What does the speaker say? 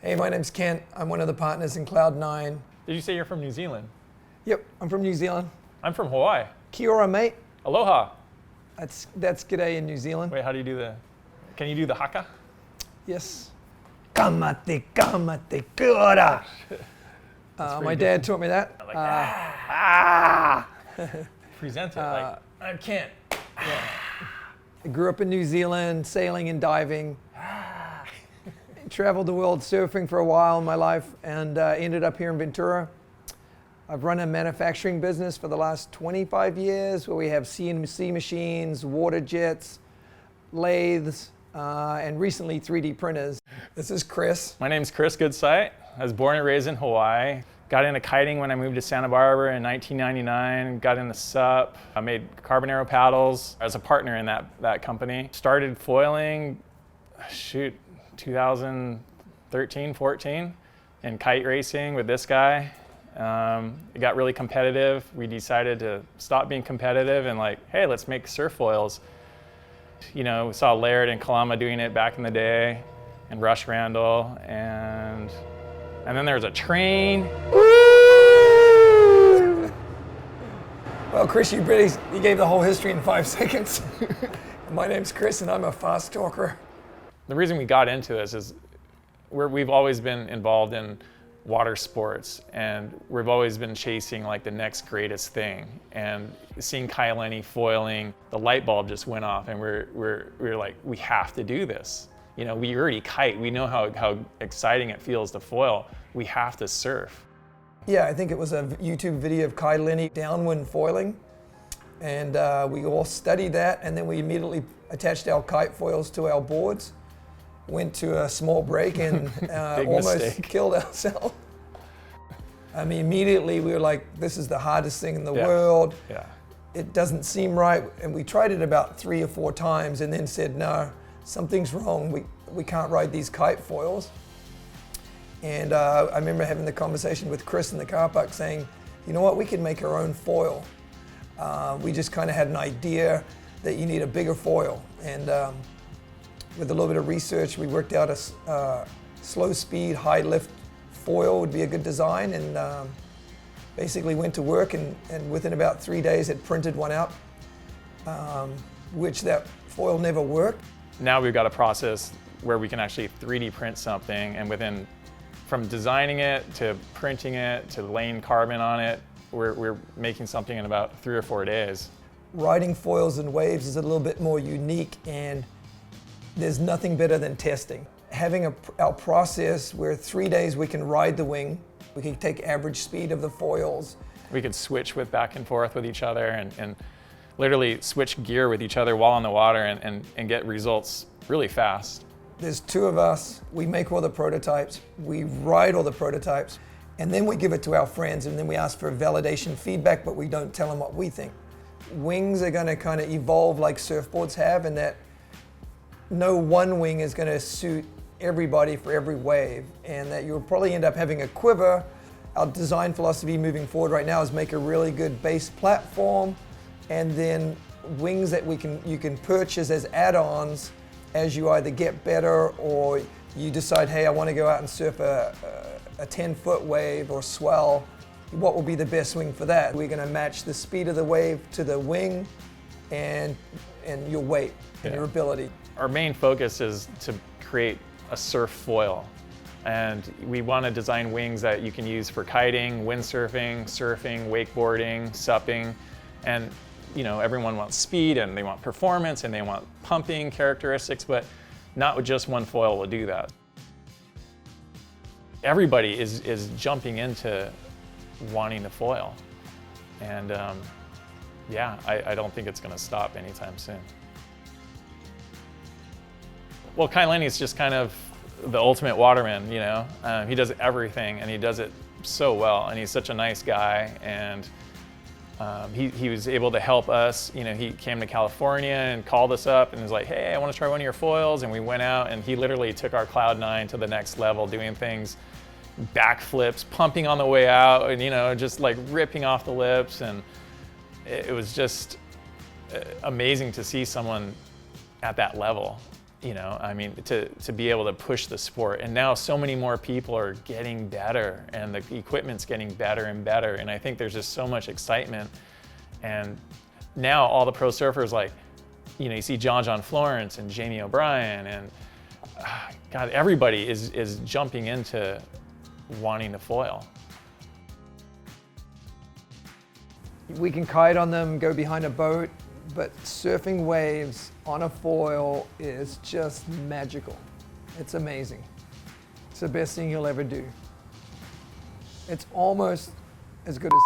Hey, my name's Kent. I'm one of the partners in Cloud9. Did you say you're from New Zealand? Yep, I'm from New Zealand. I'm from Hawaii. Kia ora, mate. Aloha. That's g'day in New Zealand. Wait, how do you do can you do the haka? Yes. Kamate, kamate, kia ora. My dad taught me that. Like present it like, I can't. I grew up in New Zealand, sailing and diving. Traveled the world surfing for a while in my life and ended up here in Ventura. I've run a manufacturing business for the last 25 years where we have CNC machines, water jets, lathes, and recently 3D printers. This is Chris. My name's Chris Goodsight. I was born and raised in Hawaii. Got into kiting when I moved to Santa Barbara in 1999. Got into SUP. I made carbon arrow paddles as a partner in that company. Started foiling, 2013, 14, in kite racing with this guy. It got really competitive. We decided to stop being competitive and like, hey, let's make surf foils. You know, we saw Laird and Kalama doing it back in the day, and Rush Randall, and then there's a train. Well, Chris, you gave the whole history in 5 seconds. My name's Chris, and I'm a fast talker. The reason we got into this is we've always been involved in water sports, and we've always been chasing like the next greatest thing. And seeing Kai Lenny foiling, the light bulb just went off, and we're like, we have to do this. You know, we already kite. We know how exciting it feels to foil. We have to surf. Yeah, I think it was a YouTube video of Kai Lenny downwind foiling, and we all studied that, and then we immediately attached our kite foils to our boards. Went to a small break and almost killed ourselves. I mean, immediately we were like, this is the hardest thing in the world. Yeah. It doesn't seem right. And we tried it about 3 or 4 times and then said, no, something's wrong. We can't ride these kite foils. And I remember having the conversation with Chris in the car park saying, you know what, we could make our own foil. We just kind of had an idea that you need a bigger foil. And with a little bit of research, we worked out a slow speed, high lift foil would be a good design, and basically went to work and within about 3 days had printed one out, which that foil never worked. Now we've got a process where we can actually 3D print something, and from designing it to printing it to laying carbon on it, we're making something in about 3 or 4 days. Riding foils and waves is a little bit more unique, and there's nothing better than testing. Having our process where 3 days we can ride the wing, we can take average speed of the foils. We could switch back and forth with each other and literally switch gear with each other while on the water and get results really fast. There's 2 of us, we make all the prototypes, we ride all the prototypes, and then we give it to our friends, and then we ask for validation feedback, but we don't tell them what we think. Wings are gonna kind of evolve like surfboards have, in that no one wing is going to suit everybody for every wave, and that you'll probably end up having a quiver. Our design philosophy moving forward right now is make a really good base platform, and then wings that you can purchase as add-ons as you either get better or you decide, hey, I want to go out and surf a 10-foot wave or swell. What will be the best wing for that? We're going to match the speed of the wave to the wing and your weight and your ability. Our main focus is to create a surf foil, and we want to design wings that you can use for kiting, windsurfing, surfing, wakeboarding, supping, and you know, everyone wants speed and they want performance and they want pumping characteristics, but not with just one foil will do that. Everybody is jumping into wanting to foil, and yeah, I don't think it's going to stop anytime soon. Well, Kai Lenny is just kind of the ultimate waterman, you know. He does everything, and he does it so well, and he's such a nice guy, and he was able to help us. You know, he came to California and called us up and was like, hey, I want to try one of your foils, and we went out, and he literally took our Cloud9 to the next level, doing things, backflips, pumping on the way out, and you know, just like ripping off the lips, and it was just amazing to see someone at that level. I mean, to be able to push the sport. And now so many more people are getting better, and the equipment's getting better and better. And I think there's just so much excitement. And now all the pro surfers, like, you see John Florence and Jamie O'Brien, and God, everybody is jumping into wanting to foil. We can kite on them, go behind a boat, but surfing waves on a foil is just magical. It's amazing. It's the best thing you'll ever do. It's almost as good as